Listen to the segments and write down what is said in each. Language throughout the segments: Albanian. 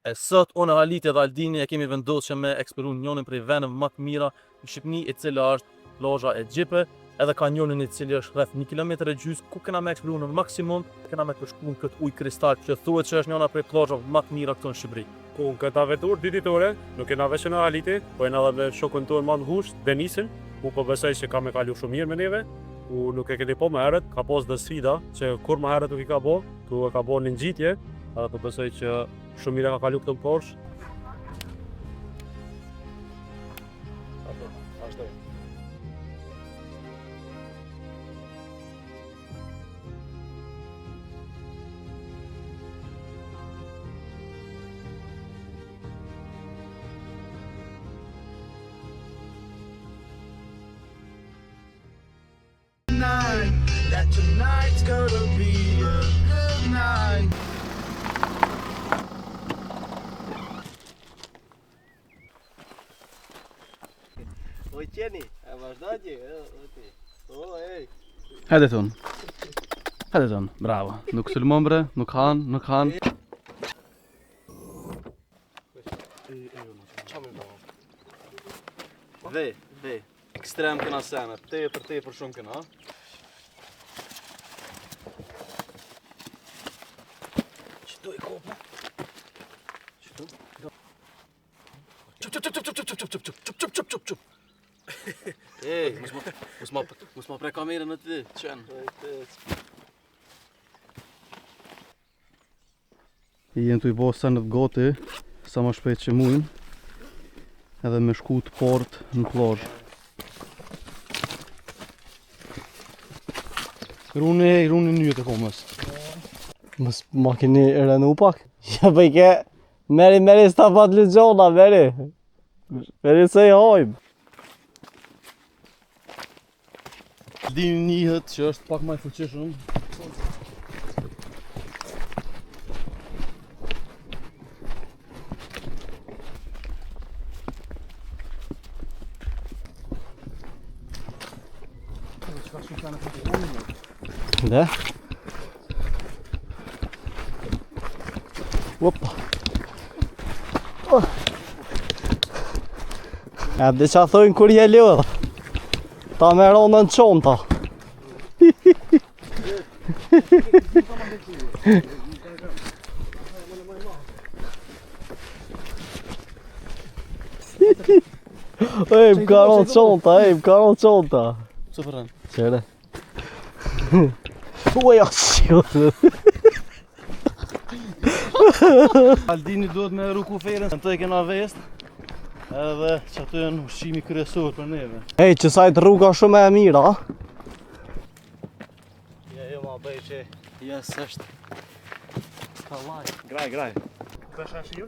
E sot unë Haliti dhe Aldini e kemi vendosur që me eksploru njënin prej vendeve më të mira në Shqipëni, e cila është plazha e Gjipe, edhe kanjonin i cili është rreth 1,5 kilometër ku kena me eksploru në maksimum, kena me përshku në këtë ujë kristal që thuhet që është njëna prej plazhave më të mira këtu në Shqipëri. Ku këta vetur dy ditore, nuk kena veç në Haliti, po jena edhe me shokun tonë më të ngushtë, Denisin, ku po besoj se ka me kalu shumë mirë me neve, ku nuk e keni po më herët, ka pas dhe sfida, që kur më herët nuk i ka bo, ku e ka bo një ngjitje, edhe po besoj që shumë mirë ka kalu këtë Porsche. That tonight's gonna be a good night. Oj qeni, e vazhdo që? O, ej. Hajde ton, bravo. Nuk sulmon bre, nuk han. Ve, ekstrem këna sene, tepër shumë këna. Qëto i kopa? Qëto? Qup. Ej, mos ma pre kamerën në ti, qenë. I jenë të i bo senet gati, sa më shpejt që mujnë, edhe me shku të port në plazh. Runi njët e komës. Mos ma keni rënu pak? Ja bëjke, meri sta pat lëgjona, meri se i hojmë. Dini njëhet që është pak më i fuqishëm. Dhe? Opa. E dhe që a thojnë kur je lodhë. Ta me ronën qonta. Ej, më karon qonta. Co përën? Qere. Uja, shqyllë. Aldini duhet me ruku ferën, në të e kena vest, edhe që atë janë ushqimi kryesor për neve. Ej, që sajt rruga shumë e mira. Jo ma bëj që Jes, është. ka laj. Graj. Pesha shiu?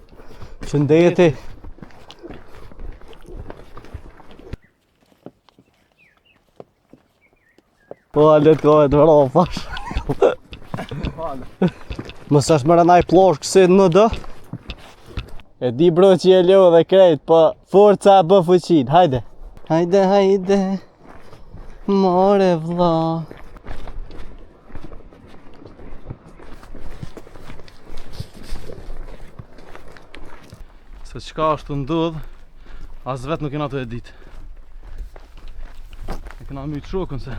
Që ndeti. Po, alet kohë të vëro, fash. Mës është më rënaj plosh kësi në dë. E di bro që je lo dhe krejt, po forca e bë fuqin, hajde. Hajde, more vlla. Se qka është të ndodh, as vet nuk kena të e dit. E kena mytë shokën se.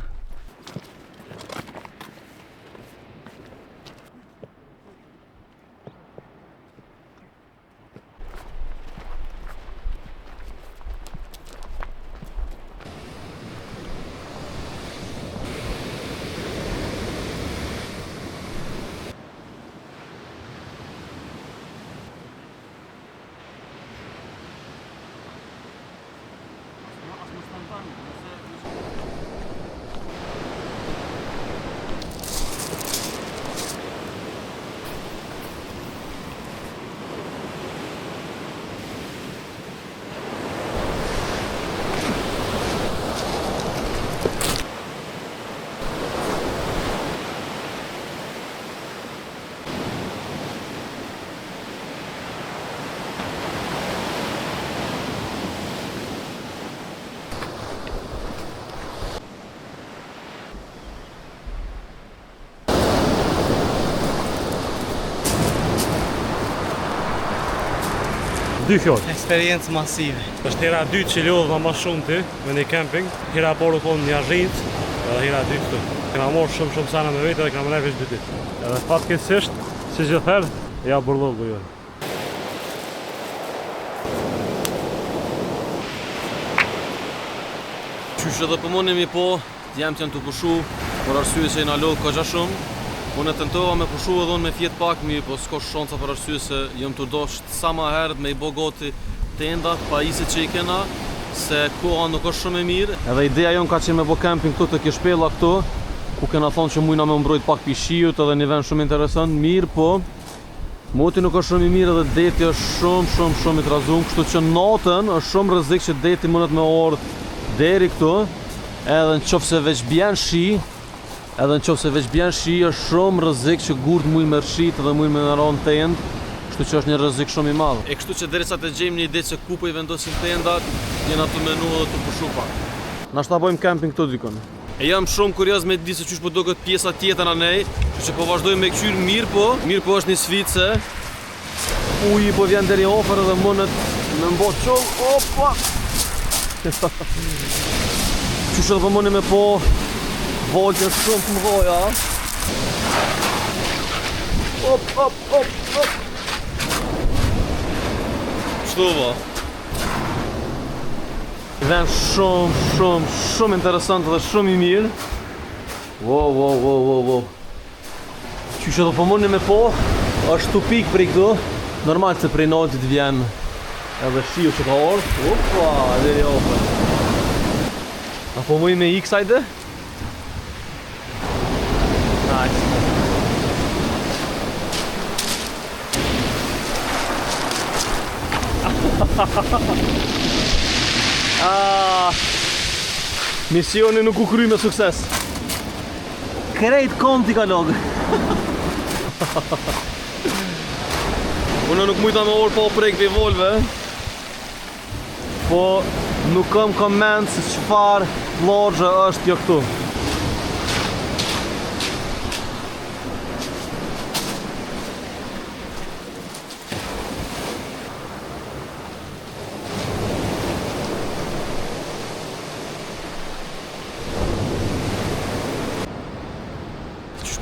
2 fjalë. Eksperiencë masive. Është hera e dytë që lodha më shumë ti me një camping. Hera e parë u konë një arrit, edhe hera e dytë këtu. Kena marrë shumë sana me vete dhe kena më veç 2 ditë. Edhe fatkeqësisht, si gjithherë, ja burllogu jo. Qysh edhe pëmonimi po, jam që janë të pushu, por arsye se jena lodhë ka shumë. Unë e tentova me pushu edhe unë me fjet pak mirë, po s'ka shanca për arsye se jam të dosht sa ma herët me I bo gati tendat, pajisit që I kena, se koha nuk është shumë e mirë. Edhe ideja jonë ka qenë me bo camping këtu të kishpella këtu, ku kena thonë që mujna me mbrojt pak pishiut edhe një vend shumë interesant, mirë po, moti nuk është shumë I mirë edhe deti është shumë I trazum, kështu që natën është shumë rrezik që deti mundet me ardhë deri këtu, edhe në qoftë se veç bjen shi, është shumë rrezik që gurt muj me rshit edhe muj me nëron tend, kështu që është një rrezik shumë I madh. E kështu që derisa të gjejmë një ide se ku po I vendosim tendat, jena të menu edhe të pushu pak. Na shta bojmë camping këtu dikon. E jam shumë kurioz me di se çysh po duket pjesa tjetër anej, kështu që po vazhdojmë me kqyr mirë po është një sfidë se uji po vjen deri ofër edhe mundet me mbo çoll. Opa! Qysh edhe po mundi me po voltën shumë të mëdha. Op. Çto va? Vend shumë interesant dhe shumë I mirë. Wow. Qysh edhe po mundi me po, është tupik prej këtu. Normal se prej natit vjen edhe shiu që ka ardhur. Opa, deri ofër. Apo muj me X ajde? Nice. Misioni nuk u kry me sukses. Krejt konti ka logë. Unë nuk mujta me orë pa prejk për volve, po nuk kam koment se çfarë vllazhe është jo këtu.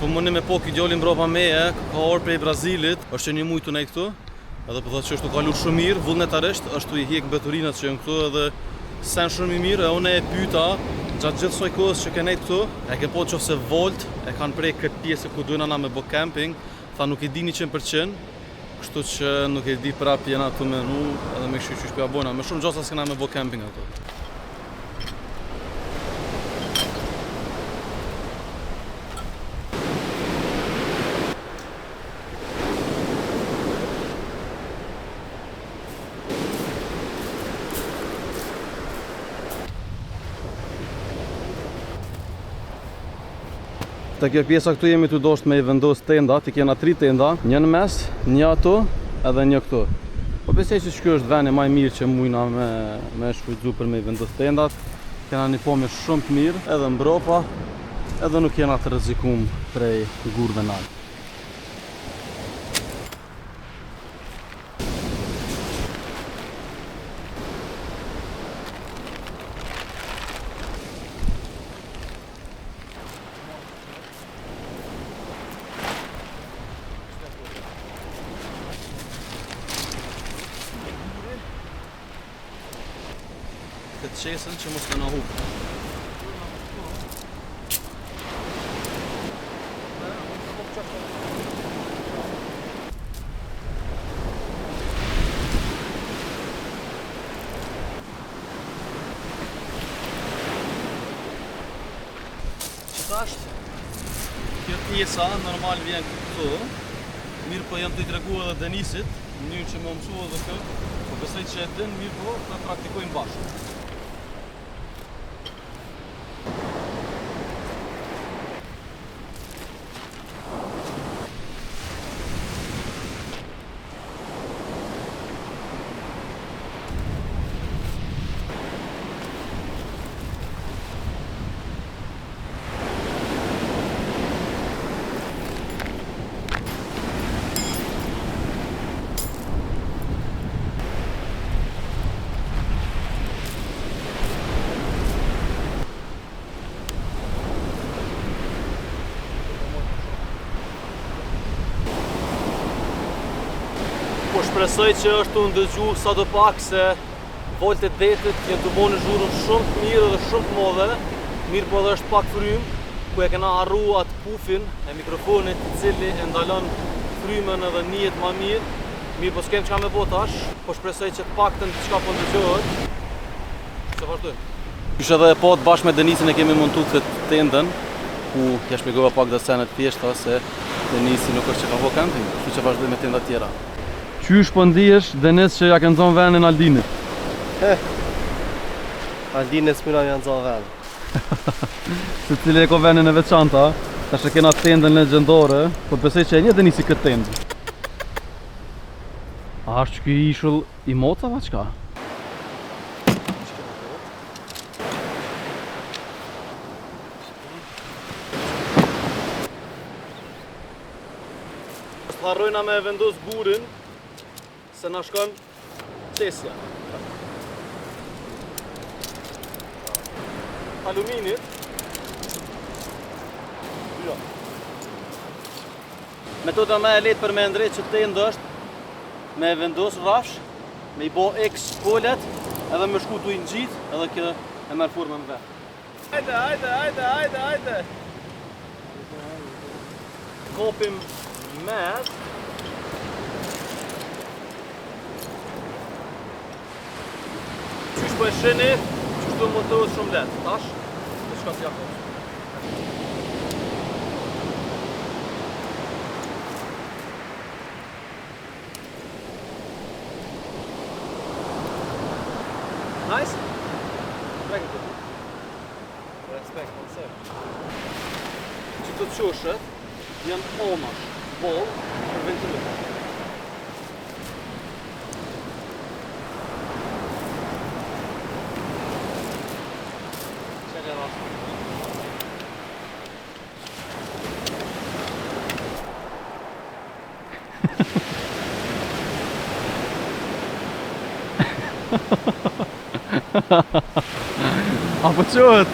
Po mëni me po këtë djallin mbrapa meje, ka orë prej Brazilit, është që një mujtë të nej këtu, edhe po thotë që është të kalur shumë mirë, vullnetarisht është të I hjek mbeturinat që janë këtu edhe sen shumë I mirë, e une e pyta gjatë gjithë soj kohës që ke nejtë këtu, e ke po qofse Volt, e kanë prej këtë pjesë ku dujna na me bo camping, tha nuk I di 100%, kështu që nuk e di prap jena të menu edhe me kështu që shpja bojna, me shumë gjosa s'kena me bo camping ato. Te kjo pjesa këtu jemi të dosht me I vendos tenda, ti kena 3 tenda, një në mes, një ato edhe një këtu. Po besoj se kjo është veni më I mirë që mujna me shfrytzu për me I vendos tendat. Kena një pomje shumë të mirë, edhe mbrapa, edhe nuk jena të rrezikum prej gurve nalt. Këtë qesën që mos të në hupë. Qëtasht, kjo pjesa normal vjen këtu, mirë po jam të I tregu edhe Denisit, në mënyrë që më mësu edhe këtë, po besoj që e din mirë po të praktikojnë bashkë. shpresoj që është të ndëgju sa do pak se volët e detit jenë të bo në zhurën shumë të mirë dhe shumë të modhe, mirë po edhe është pak frym, ku e kena arru atë pufin e mikrofonit i cili e ndalon frymën edhe njihet ma mirë, mirë po s'kem çka me bo tash, po shpresoj që të paktën diçka po ndëgjohet. Se vazhdojmë. Kysh edhe e po të bashkë me Denisin e kemi montu këtë tendën, ku ja shpjegova pak dhe senet pjeshta se Denisi nuk është që ka bo camping, kështu që vazhdojmë me tenda tjera. Qysh po ndihesh Denis që ja ke nxon vendin Aldinit? Aldinit s'mina janë nxon vendin. Se cili e ko vendin e veçanta, tash e kena tendën legjendore, po besoj që e një Denisi këtë tendë. A është ky ishull i mocave çka? Harrojna me vendos gurin se na shkon qesja. Aluminit. Jo. Metoda më e lehtë për me ndrejt që tendë është me vendos rrafsh, me i bo X polet edhe me shku tu i ngjit edhe kjo e merr formën vet. Hajde. Kopim med. Qysh po e sheni, qysh do montohet shumë lehtë, tash, dhe shka si ako. Nice? Respekt, koncept. Që të qoshet, janë omash, bol, për ventilim. Apo qëhet?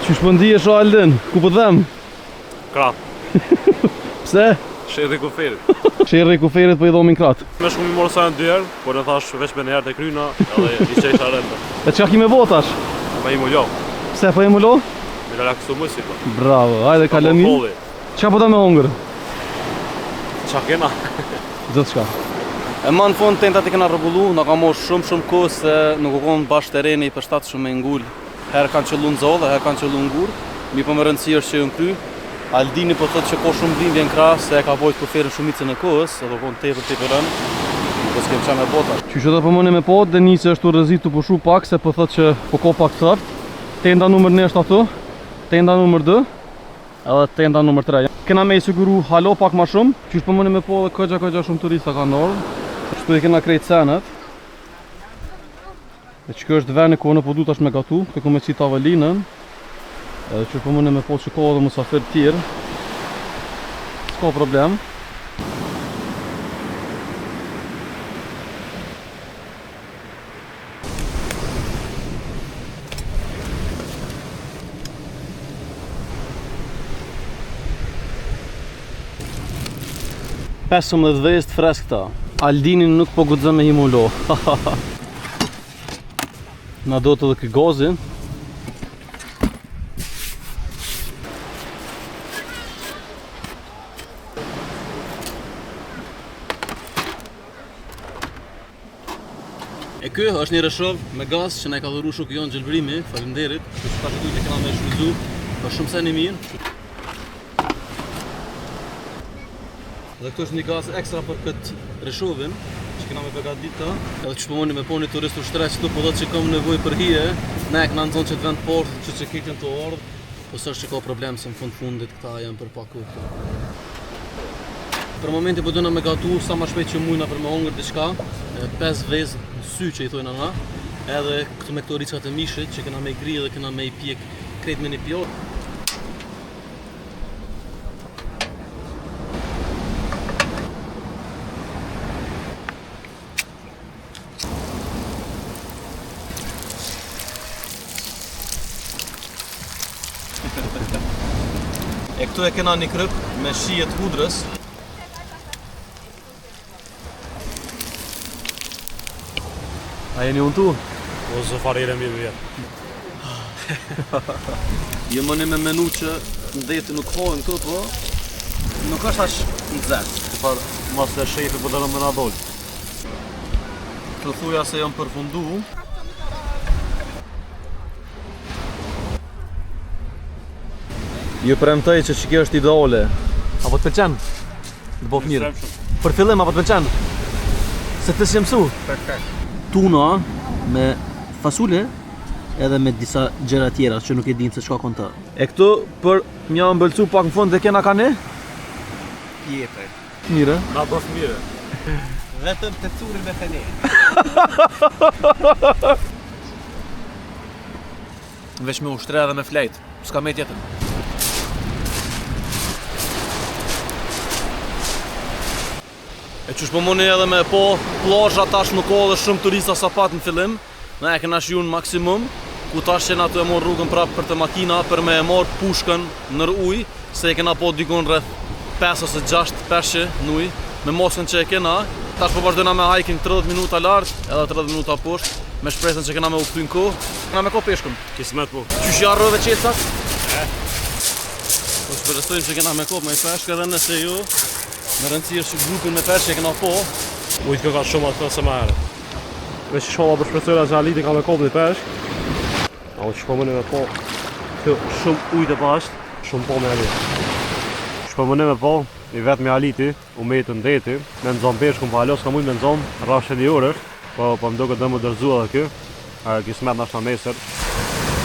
Qysh po ndihesh o Aldin? Ku po them? Krat. Pse? Shedhi kuferit. Sherri ku ferit po i dhomin krat. Me shku mi morë sa në dy herë, por e thash veç me në herë të kryna edhe i qesha rëndë. E çka ki me botash? Me i mullo, Pse po e mulo? me relaksu më si po. Bravo, hajde kalemi. Polli. Çka po ta me hongër? Qa kena? Gjithë shka. E ma në fund tentat i kena rregullu, na ka mosh shumë kohë se nuk u konë bash tereni i përshtatshëm me ngull. Herë kanë qëllu në zodhe, herë kanë qëllu në gur. Mi po më rëndësi është që në kry. Aldini po thotë që ko shumë dhimbje në krah se e ka bojt kuferin shumicën e kohës, edhe konë tepër rënë. Po s'kem qa me bota. Qysh edhe po mëne me po, Denisi është u rrezit të pushu pak se po thotë që po ko pak thërt. Tenda numër 1 është ato, tenda numër 2, edhe tenda numër 3. Kena me i siguru halo pak ma shumë, qysh po mëne me po dhe këgja shumë turista ka ndorë. Shtu i kena krejt senet. E që kjo është veni ku në po du tash me gatu, këtë ku me qita avalinën. Edhe që po mëne me po që ka edhe musafir tjerë. S'ka problem. Pesëm dhe dhejst freskëta. Aldinin nuk po guxon me himulo. Na do të dhe kë gazin. E ky është një reshov me gaz që na e ka dhuru shoku jon Gjelbrimi, faleminderit. Që ka të që kena me shfryzu, është shumë se një mirë. Dhe këto është një gaz ekstra për këtë reshovin, që kena me begadit të. Edhe që pëmoni me poni turist u shtreq këtu, po do që kam nevoj për hije. Ne e këna nëzonë që të vend portë, që kitin të ardhë. Po së është që ka problem se në fundit këta janë për paku. Për momenti po dëna me gatu sa ma shpejt që mujna për me hongër diçka. 5 vezë në sy që i thojnë ana. Edhe këtu me këto ricat e mishit që kena me i gri dhe kena me i pjek krejt me një pjor. E këtu e kena një kryp me shijet hudrës. A jeni unë tu? O zëfarire mirë vjetë. Je mëni me menu që ndeti nuk hojnë këtu, po nuk është aq nxehtë. Qëfar mas të shefi për dërëm me nga dollë. Të thuja se jam përfundu. Ju premtoj që kjo është ideale. Apo të pëlqen? Të bëf mirë. Për fillim apo të pëlqen? Se të si mësu? Perfekt. Tuna me fasule edhe me disa gjëra tjera që nuk e dinë se çka kanë të. E këtu për mja ëmbëlsu pak në fund dhe kena kanë? Tjetër. Mirë. Na bëf mire. Vetëm të turin me fene. Veç me ushtre edhe me flejt, s'ka me tjetër. E qysh po moni edhe me po plazha tash nuk ka dhe shumë turista sa pat në fillim. Ne e kena shiju në maksimum, ku tash që na të e morë rrugën prapë për të makina për me e morë pushkën nër ujë, se e kena po dikon rreth 5 ose 6 peshqe në ujë, me mosën që e kena. Tash po vazhdojna me hiking 30 minuta lart, edhe 30 minuta poshtë, me shpresën që kena me u kthy në kohë. Kena me ko peshkën. Kismet po. Qysh ja rrove qecat? Po shpresojmë që kena me ko me peshkë edhe nëse ju. Me rëndësi është që grupin me peshqe kena po. Ujtë ka shumë atë se ma herë. Me që shola për shpresojra që Aliti ka me kopë një peshk. A u që shpomëne me po kjo shumë ujtë e pashtë, shumë po me Aliti. Shpomëne me po, i vetë me Aliti, u mejtë në deti, me nëzom peshkën, pa alos ka mujtë me nëzom, rrashe një orësh, po më do këtë dhe më dërzua dhe kjo, a kismet nashtë në mesër,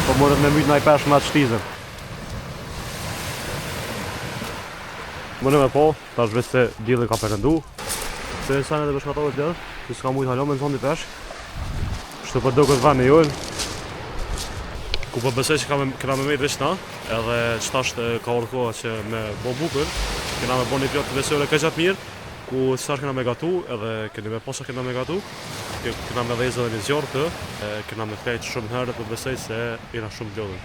po mërët me mytë në i peshkë me atë shtizën. Mëne me po, ta është se djeli ka përëndu, se e sanet e bëshkatove të lërë, që s'ka mujtë halo me nëzom një peshkë. Kështu për do këtë vend e jojnë, ku për besoj që kena me mejtë veç na, edhe qëta është ka orë koha që me bo bukër, kena me bo një pjatë të besojre ka gjatë mirë, ku s'ash kena me gatu, edhe keni me posa kena me gatu, kena me dhezë dhe një zjarë të, kena me flejtë shumë herë për besoj se jena shumë blodhën.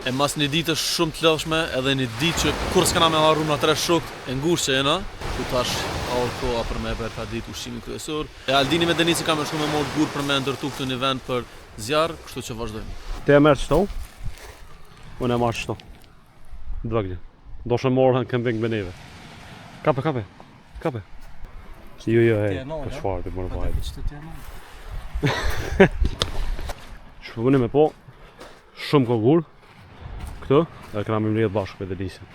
E mas një ditë është shumë të lëshme edhe një ditë që kur s'kena me harru në 3 shokët e ngushtë që jena, ku tash ka orë koha për me bërë ka ditë ushqimi kryesor. E Aldini me Denisi ka me shku me morë gur për me ndërtu këtë një vend për zjarë, kështu që vazhdojmë. Te e merë qëto, unë e marë qëto. Dvagli. Do shë morë në këmbing me neve. Kape. Jo, hej, për shfarë të mërë vajtë. Shpëvëni me po, shumë ko gurë. Këtu, dhe këna me mrejët bashkë me Denisin.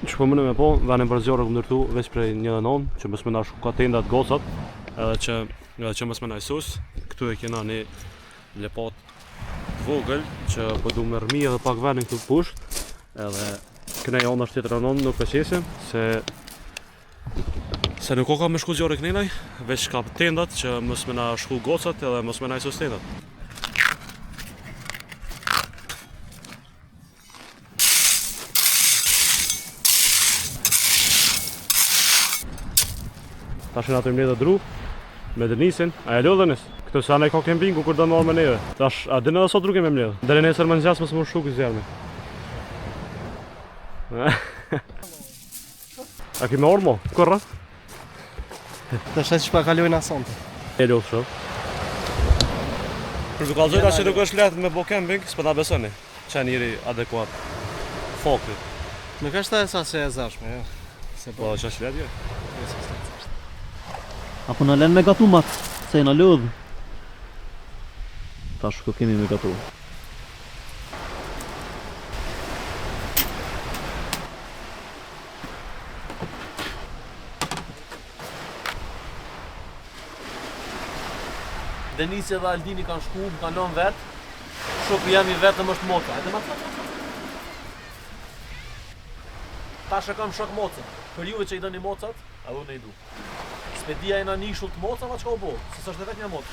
Që po mëne me po, venin për zjarë këmë ndërtu veç prej 1-9, që mësme na shku ka tendat gocat, edhe që mësme na isus. Këtu e kena një lepat vogël që po du me rmi edhe pak venin këtu pusht, edhe kënej onë është tjetër anon nuk përqesim, se nuk ka me shku zjarë kënenaj, veç ka tendat që mësme na shku gocat edhe mësme na isus tendat. Tash në atë mledhe dhe dru, me Denisin, a e lodhenis? Këtu se anë e ka kempingu kur do marrë me neve. Tash, a dine dhe sot rruke me mledhe? Dere nesër më nëzjas mësë më shku kësë zjarëmi. A ki me orë mo? Korra? Të shetë që pa kalojnë asante. E lodhë shumë. Për të kalzojta që nuk është letë me bo kemping, s'pë ta besoni. qenë njëri adekuat faktit. Nuk është e sa që e zashme, jo. Se Po që është letje? Apo në len me gatu mat, se në lodh. Tash ku kemi me gatu. Denisi dhe Aldini kanë shku, më kanë lënë vetë. Shoku jam i vetëm është Moca. Hajde ma Tash e kam shok Mocën. Për juve që i dëni Mocat, a unë e i du. Spedia e në nishull të Mocava që ka u bo, se së është dhe vetë një Mocë.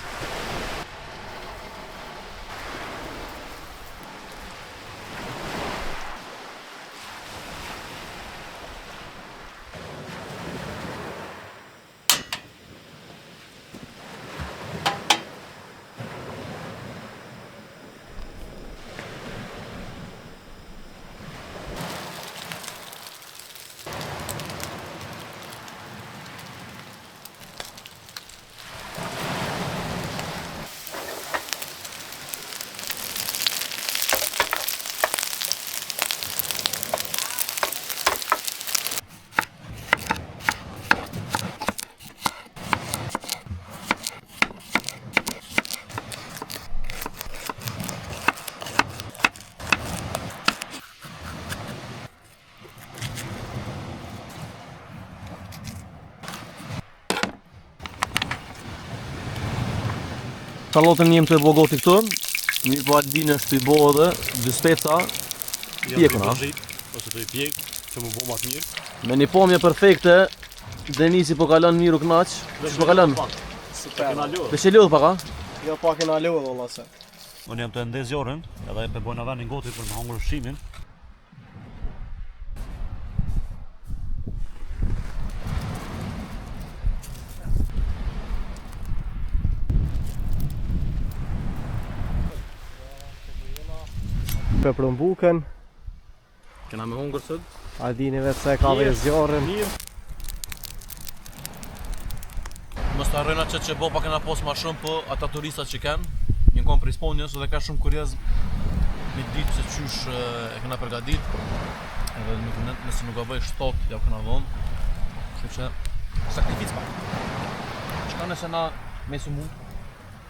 Sallotën njëm të e bo goti këtu, mirë po Aldini është të i bo edhe dy speca pjekun, ha? Ose të i pjek, që më bo ma të mirë. Me një pomje perfekte, Denisi po kalon miru knaq. Qësh po kalon? Super. Dhe që lodh pak, ha? Jo pak e na lodh valla se. Unë jam të ndez jorën, edhe e bojna venin goti për më hangur shimin. Për bukën, Kena me hungër sot? Aldini vetë se ka dhe zjarën. Mos të arrojna që bo pa kena pos ma shumë, po ata turistat që kenë, një kom për Isponjës dhe ka shumë kurjez me ditë se qysh e kena përgadit, edhe nëse nuk avoj shtot, ja u kena dhonë, kështu që sakrific pak. Qka nëse na mesu mu?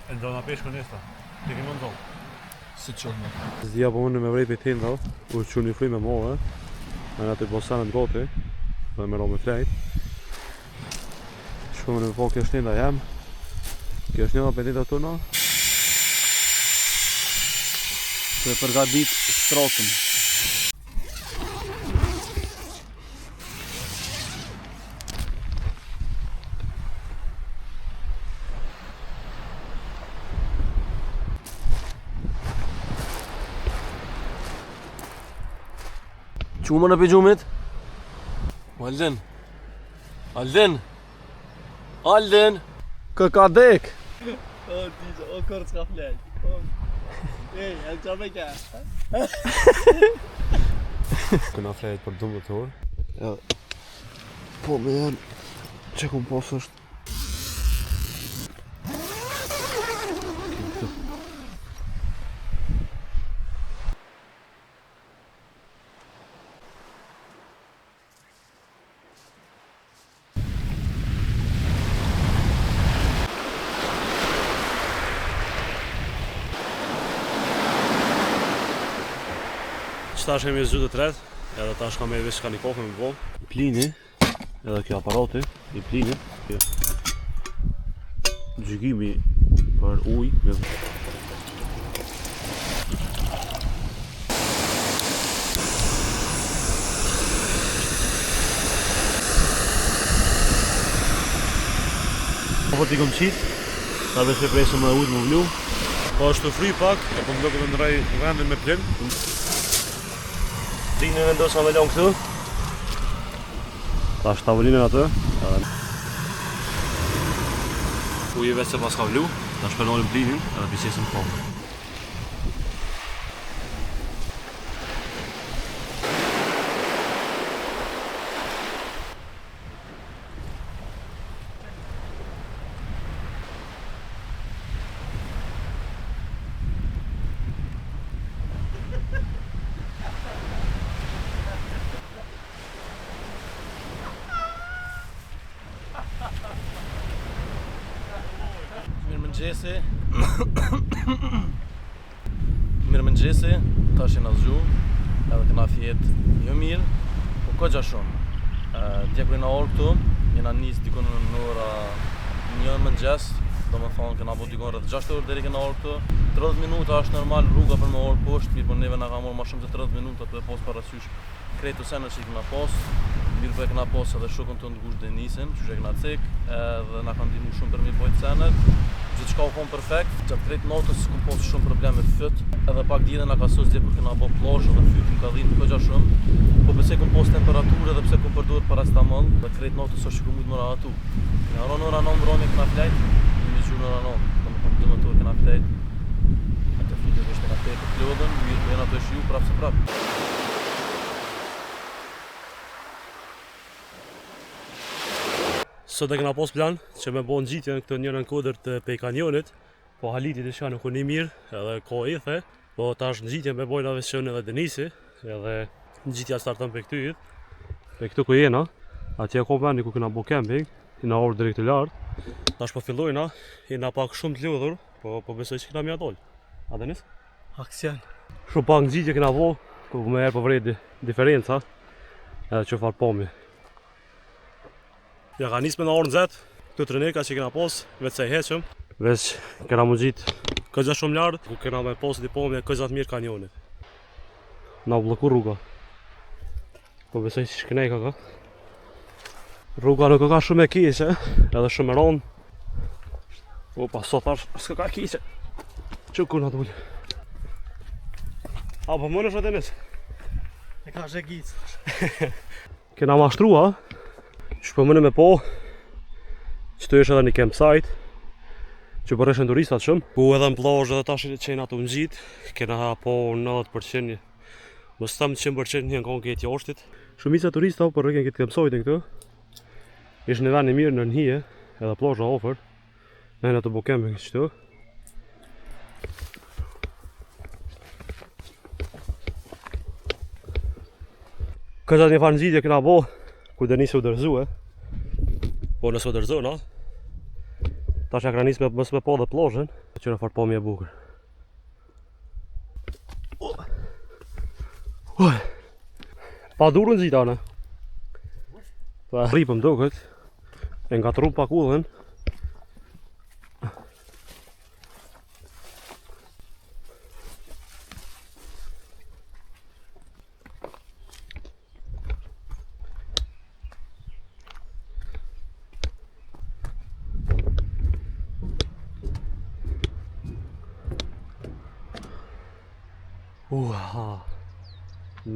E do na peshkën nesta, të kemë ndonë. Si qëllë me. Zdia po mënë me vrej për tindra, u që një fri me mohe, me në të bosanët goti, dhe me ro me flejt. Shkume në po kjo shnida jem, kjo shnida për tindra tërna. Të përgadit shtrotën. Qumë në pëgjumit? Aldin! Aldin! Aldin! Kë ka dek? O kërë s'ka flej. Ej, e qa me ka? Këna flejt për 12 orë. Po me janë që kom pas është. Qëtash kemi zytë të tret, edhe tash ka me i vesh ka një kohë me bo. Plini, edhe kjo aparati i plinit. Gjygimi për ujë me po t'i kom qitë, ta vesh e presëm me ujtë më vlu. Po është të fri pak, e po më do këtë ndrej vendin me plin. Plinin vendosna me lonë këtu. Ta është tavolinën atë. Ujë vetë se pas ka vlu, ta shpenonim plinin edhe pisesim pomë. mëngjesi. Mirë mëngjesi, tash jena zgju, edhe kena fjet jo mirë, po kogja shumë. Dje kur jena orë këtu, jena nis dikun në ora 1 mëngjes, do më thonë kena bo dikun rreth 6 orë deri kena orë këtu. 30 minuta është normal rruga për me orë poshtë, mirë po neve na ka morë ma shumë se 30 minuta për e pos parasysh kretu sene që i kena pos. Mirë po e kena pos edhe shokën të ndgush Denisin, që e kena cek, edhe na ka ndihmu shumë për mi bojt senet. Gjithçka u konë perfekt, gjatë krejt notës s'kum posë shumë probleme fyt, edhe pak dite na ka sos dje kur kena bo plosh edhe fytin ka dhinë kogja shumë, po pse kum posë temperaturë edhe pse kum përdor paracetamol, dhe krejt notës është që kum mujt më rahatu. Kena ronë ora 9 vroni kena flejt, një gjunë ora 9, do më thonë 12 orë kena flejt. Atë flitet është kena flejt të plodën, mirë po jena të shiu prap se prap. Sot e kena pos plan që me bo ngjitjen këtë njërën kodër të pej kanjonit, po halitit e shka nuk unë i mirë, edhe ko ithe, po tash ngjitjen me bojnë aveshën edhe Denisi, edhe ngjitja startën për këtë yt, për këtu ku jena, atje ko vendi ku kena bo camping, jena orë deri këtë lartë, tash po fillojna, jena pak shumë të lodhur, po besoj që kena mja dollë. A Denis? Aksion. Shumë pak ngjitje kena bo, ku me herë po vrejt diferenca, edhe që farë pomi. Ja ka nis me në orën zetë, këtu trenerka që kena pos, veç se i heqëm. Veç kena mu gjitë këgja shumë lartë, ku kena me pos dipomi e këgja të mirë kanjonit. Na u bloku rruga. Po besoj që shkënej ka. Rruga nuk ka shumë e keqe, edhe shumë e ronë. Opa, sot tash s'ka ka keqe. Që ku na dulë? A, po më në shë Denis? E ka zhegicë. Kena mashtrua, që po mëne me po, që të është edhe një campsite, që po rreshen turistat shumë. Ku edhe në plazh edhe tash që jena të ngjit, kena po 90%, mos them 100% një ngon këtë jashtit. Shumica turista po rreken këtë campsite këtu. Ishte në vend i mirë në nhije, edhe plazha ofër. Ne na të bo camping këtu. Këta një farë ngjitje kena bo, ku Denisi u dërzue. Po nësë u dërzona, tash ja kena nis me po dhe plazhen, që në farë pomi e bukur. Pa durën zitane. Pa ripëm duket, e nga trup pak ullën.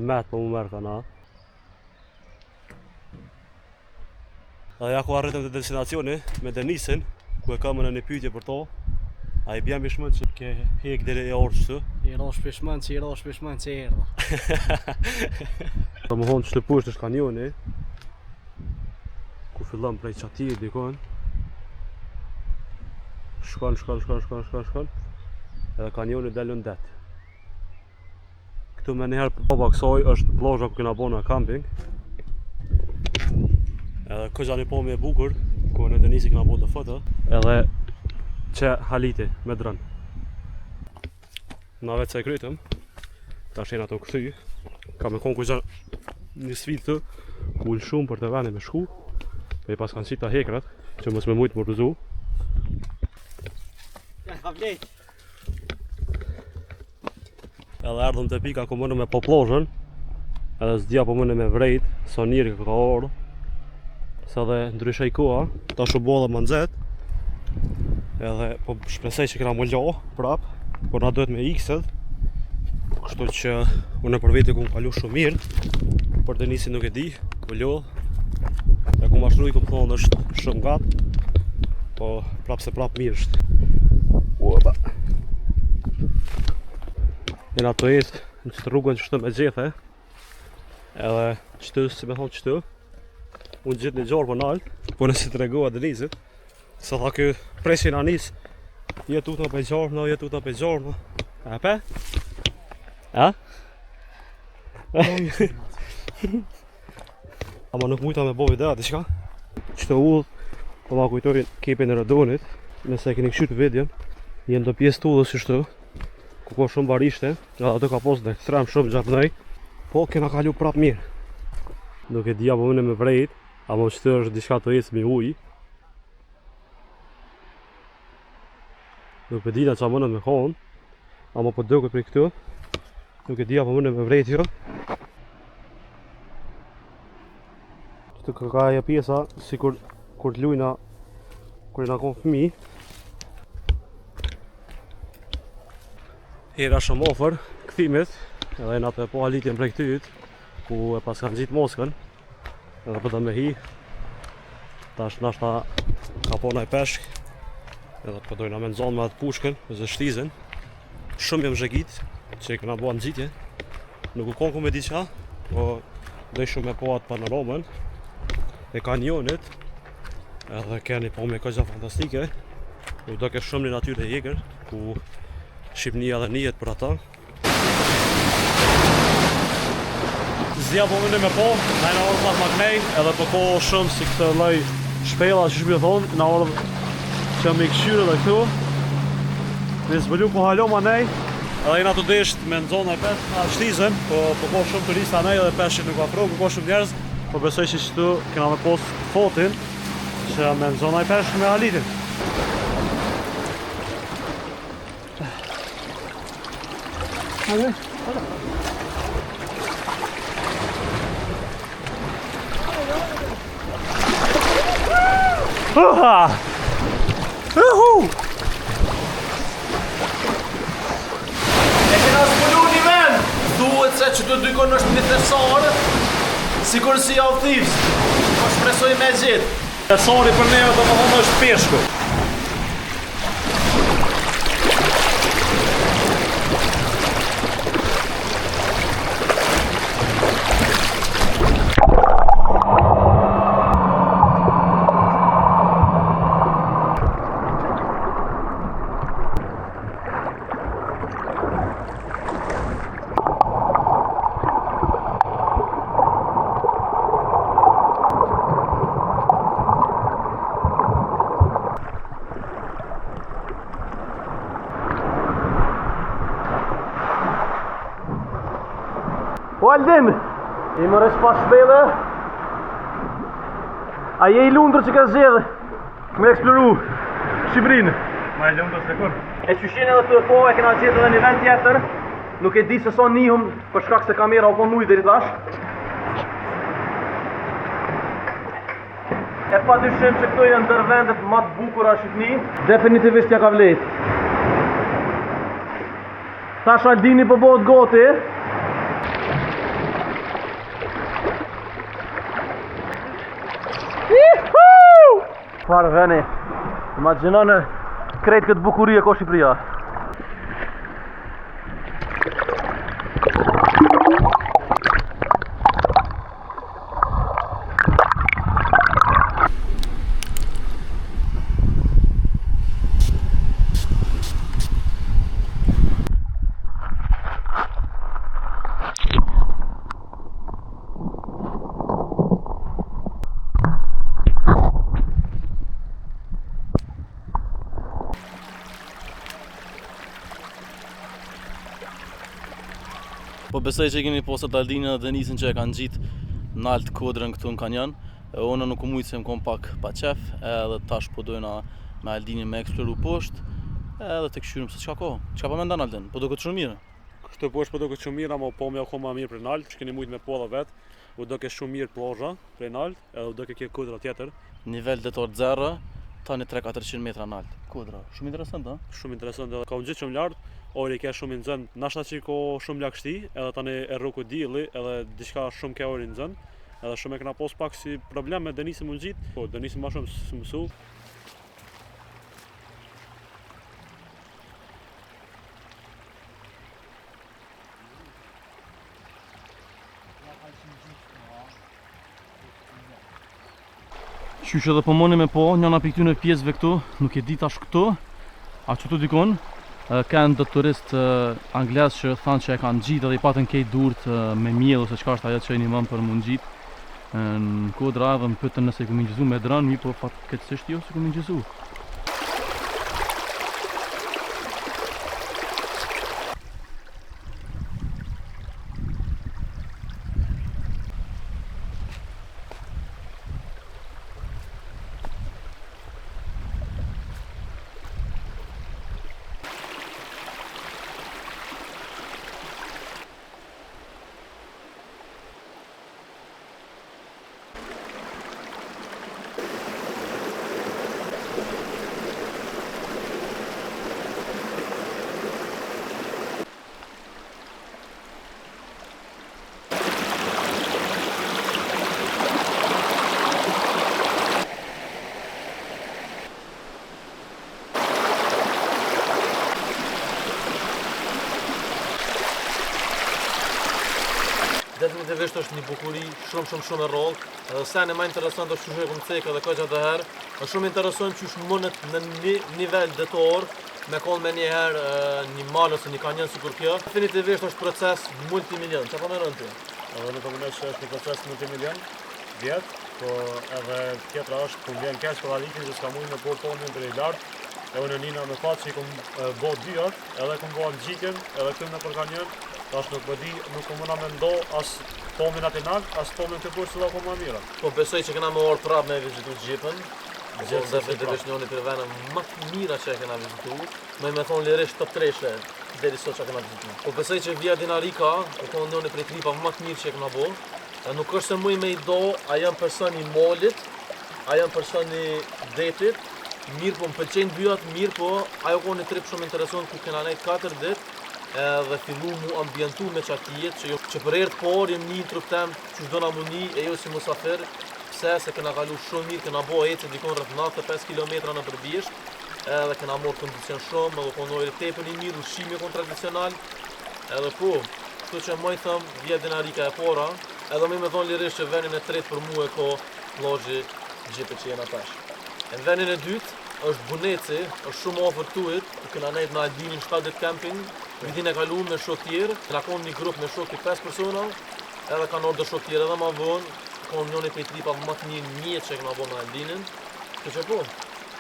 Met po më merë ka na. Dhe ja ku arritëm të destinacioni me Denisin, ku e kam në një pyetje për to. A i bjem i shmën që ke hek dhere e orë qëtu? I rosh pishmën që e erdha. Të më thonë që të pusht është kanjoni, ku fillon prej qatirë dikon. Shkon, edhe kanjoni delën det. Këtu me njëherë papa kësaj është plazha ku kena bo në camping. Edhe këgja një pomi e bukur, ku në Denisi kena bo të foto. Edhe që haliti me drën. Na vetë se e krytëm, tash jena të këthy. Ka me konë këgja një sfit të, ku ullë shumë për të veni me shku. Pe i pas kanë qita hekrat, që mos me mujtë më rëzu. Ja, ka vlejt. Edhe ardhëm të pika ku mënë me po plazhën, edhe s'dja po mënë me vrejt, sa njëri ka orë, sa dhe ndryshej koha, tash u bo dhe më nxet, edhe po shpresej që kena më lo prap, por na duhet me ikset, kështu që unë për vete ku më kalu shumë mirë, për Denisi nuk e di, po lo, e ku mashtruj ku më thonë është shumë gatë, po prap se prap mirë është. Opa. Jena të jetë në qëtë rrugën qëtë me gjethe, edhe qëtë, si me thonë qëtë, unë gjithë një gjarë për nalë, po nësi të regoha Denisit, sa tha kjo presje në anis, jetë utna për gjarë, jetë utna për gjarë, e pe? A? Ama nuk mujta me bo idea, diqka? Qëtë ullë, po ma kujtojnë kepin e rëdonit, Nëse e keni këshyt videon, jenë do pjesë tullës që shtu, ku ko shumë barishte, edhe ato ka posë dhe ekstrem shumë gjardnej, po kena kalu prap mirë. Nuk e dija po mëne me vrejt, ama që të është diçka të ecë me ujë. Nuk e dina qa mëne me konë, ama po doke për këtu, nuk e dija po mëne me vrejt jo. Këtë kërkaja pjesa, si kur t'lujna, kur i na konë fëmi. Hera shumë ofër, këthimit, edhe na të po alitjen prej këtyjit, ku e pas kanë gjitë moskën, edhe përta me hi, tash nashta ka po naj peshk, edhe përdojna me nëzonë me atë pushkën, zë shtizën, shumë jem zhegit, që i këna bua në gjitje, nuk u konë ku me diqa, po doj shumë me po atë panoramën, e kanionit, edhe keni po me këgja fantastike, u do ke shumë një natyre jegër, ku Shqipnia dhe njihet për ata. Zja po mëne me po, na i na orë pas maknej, edhe po ko shumë si këtë loj shpela që shbjë thonë, na orë që me i këshyre dhe këtu. Me zbëllu po halo ma nej, edhe i na të desht me nëzona e pesh, na shtizën, po ko shumë turista nej edhe peshit nuk afro, po ko shumë njerëz, po besoj që qëtu kena me post fotin, që me nëzona e pesh me halitin. E kena zbulu një men! Duhet se që të dykon është një thersarë, si kur si Sea of Thieves. Po shpresoj me gjithë. Thersari për neve do më thonë është peshku. Po Aldin, i më resh pas shpele. A je i lundër që ka zjedhe me eksploru Shqipërinë? Ma e lëmë të sekund. E qyshin edhe të po e kena gjithë edhe një vend tjetër. Nuk e di se son nihëm për shkak se kamera u kon mujë deri tash. E pa dyshim që këto janë ndër vendet më të bukura në Shqipëni. Definitivisht ja ka vlejt. Tash Aldini po bëhet goti. Farë veni, imagjinone krejt këtë bukurie ko Shqipëria. Po besoj që kemi posat Aldinën dhe Denisin që e kanë gjitë nalt kodrën këtu në kanjon. Unë nuk u mujtë se më kom pak pa qef, edhe tash po dojna me Aldinin me eksploru poshtë, edhe të këshyrim se qka ko. Qka pa me ndan Aldin? Po do këtë shumë mirë? Këtë poshtë po do këtë shumë mirë, ama po me ako ma mirë për nalt, që keni mujtë me po dhe vetë. U do ke shumë mirë plazha prej nalt, edhe u do ke kodra tjetër. Nivel detor 0, tani 300-400 metra nalt. Kodra, shumë interesant, ha? Shumë interesant edhe ka unë gjithë shumë lartë, ori ke shumë i nëzën, nashta që ko shumë lakështi, edhe tani e krokodili, edhe diçka shumë ke ori nëzën, edhe shumë e këna pos pak si problem me Denisin më gjitë, po Denisin ma shumë së mësu. Qysh edhe po moni me po, njëna për këtyne pjesëve këtu, nuk e di tash këtu, a që tu dikon, kanë do turist angles që thanë që e kanë gjitë edhe i patën kejt durt me miell ose çka është ajo që i nimon për mund gjitë në kodra edhe më pyetën nëse i kumin gjizu me dran, mi po fatkeqësisht jo se kumin gjizu. Definitivisht është një bukuri shumë e rrollë. Edhe sene më interesant është çush e kom cek edhe ka gjatë herë. Është shumë interesant çush mundet në një nivel detor me koll me njëherë një mal ose një kanjon sikur kjo. Definitivisht është proces multimilion. Çfarë më rënd ti? Edhe nuk më nëse është një proces multimilion vjet, po edhe tjetra është ku vjen keq për alitin se s'ka mujë me po tonin për i lartë. E unë nina me fat që i kom bo dyat, edhe kom bo gjitjen, edhe këtu në përkanjën, tash nuk më di, nuk më mëna me ndo as tomin atë nalt, as tomin të burë sëlla po më mira. Po besoj që kena me orë prapë me vizitu gjipën. Definitivisht njëni për vene më të mira që e kena vizitu. Me thonë lirisht top 3 deri sot që e kena vizitu. Po besoj që Via Dinarica, po konë njëni për klipa më të mirë që e kena bo. Nuk është se muj me i do, a jam person i molit, a jam person i detit. Mirë po më pëlqejnë byat, mirë po ajo ko një trip shumë interesant ku kena nejt 4 dit edhe fillu mu ambientu me qatijet që për herë të por jem një trup tem që do na mu një e jo si musafir pse se kena kalu shumë mirë, kena bo ecë dikon rreth 95 km në përbisht edhe kena morë kondicion shumë edhe konojë tepër i mirë, ushqimi kon tradicional edhe po, këtu që moj thëm Via Dinarica e pora edhe me thonë lirisht që venin e tretë për mu e ko plazhi gjipe që jena tash. Në venin e dytë është Buneci, është shumë ofër tuit, ku kena nejt në Albinin 7 dit camping, vitin e kalu me shok tjerë, kena konë një grup me shok i 5 persona, edhe kanë orë dë shok tjerë edhe ma vonë, konë njëni për i tripa më të një që kena bo në Albinin, që që po.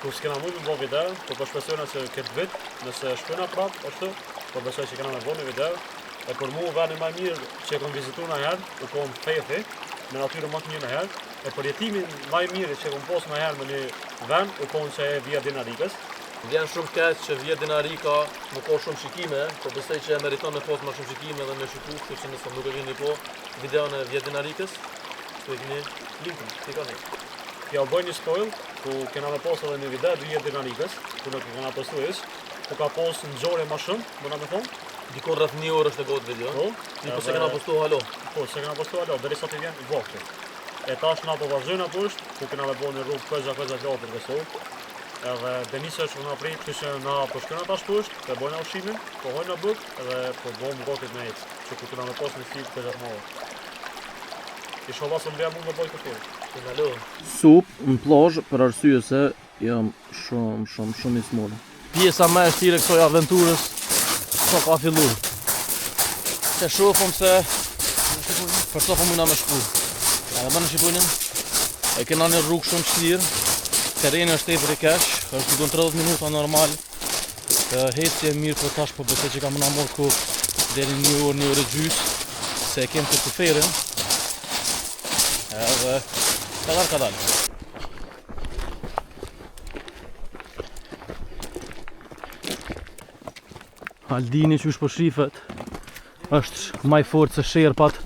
Ku s'kena mujë me bo video, po përshpesojna që këtë vit, nëse shpëna prapë, është, po besoj që kena me bo një video, e për mu veni ma mirë që e kom vizitu në herë, u kom fethi, me natyrë më të një në herë, e për jetimin më i mirë që kom posë më herë në një vend, u konë që e Via Dinaricës. Vjen shumë keq që Via Dinarica nuk ka shumë shikime, po besoj që e meriton me posë më shumë shikime dhe me shiku, kështu që nëse nuk e vini po videon e Via Dinaricës, ku e keni linkun, klikoni. Ja u bëj një spoil, ku kena me posë edhe një video Via Dinaricës, ku nuk e kena postu ish, ku ka posë në gjore ma shumë, mëna me thonë. Dikon rreth 1 orë është e gotë video. Po se kena postu halo. Po, se kena postu halo, deri sa të vjen i vogël. E tash na po vazhdojna poshtë, ku kena me bënë një rrugë këza lopër këso. Edhe Denisa është na prit, kështu që na po shkojna tash poshtë, të bëjnë ushqimin, po hojna buk edhe po bëjmë gotit me ecë, që ku kena me pas në sip këza të mëdha. Inshallah se mbja mund të bëj këtë. Finalo. Sup në plazh për arsye se jam shumë i smur. Pjesa më e vështirë kësaj aventurës sa ka filluar. Se shohëm se për sa po mundna me shku. Ja, bënë shqipunin. E kena një rrugë shumë çlirë. Terreni është tepër i keq, është duke 30 minuta normal. Heci e mirë po tash po besoj që kam na marr ku deri një orë e gjys se e kem këtë ferën. Edhe ka dalë. Aldini që po shifet është maj fort se sherpat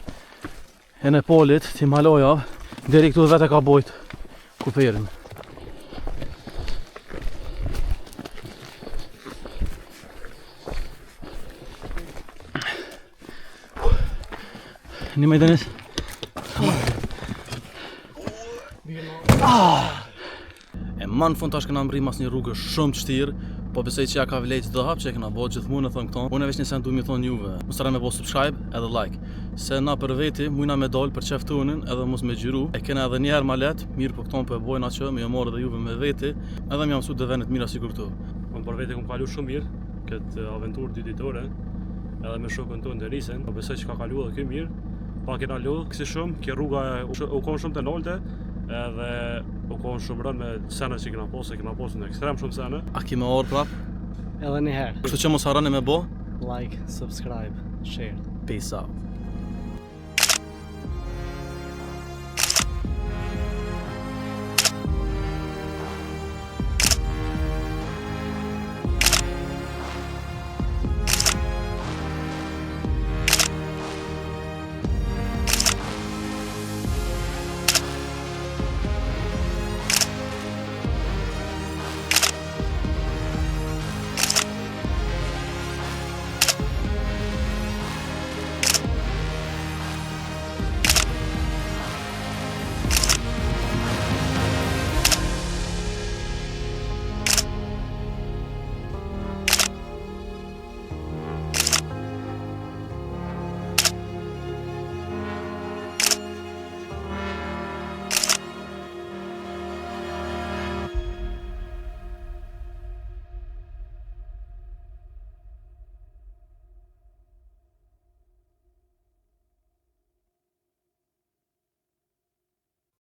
e Nepalit, të Himalaja, deri këtu vete ka bojt kuperin. Një me Denis. E ma në fund tash këna mbri mas një rrugë shumë të shtirë, po besoj që ja ka vlejt të hap që e këna bo gjithmonë e thonë këto. Unë e veç një sen du mi thonë juve, mos tëra me bo subscribe edhe like, se na për veti mujna me dollë për qeftunin edhe mos me gjiru. E kena edhe njerë ma let, mirë po këton për e bojna që me jo morë edhe juve me veti, edhe me jam su dhe venet mira si kur këtu. Unë për veti kom kalu shumë mirë, këtë aventurë 2 ditore, edhe me shokën tonë Denisen, po besoj që ka kalu edhe kjo mirë. Pa kena lodhë kësi shumë, kjo rruga u konë shumë të nolte, edhe u konë shumë rënë me sene që kena posë në ekstrem shumë sene. A ki me orë prap? Edhe një herë. Kështu që mos harani me bo? Like, subscribe, share. Peace out.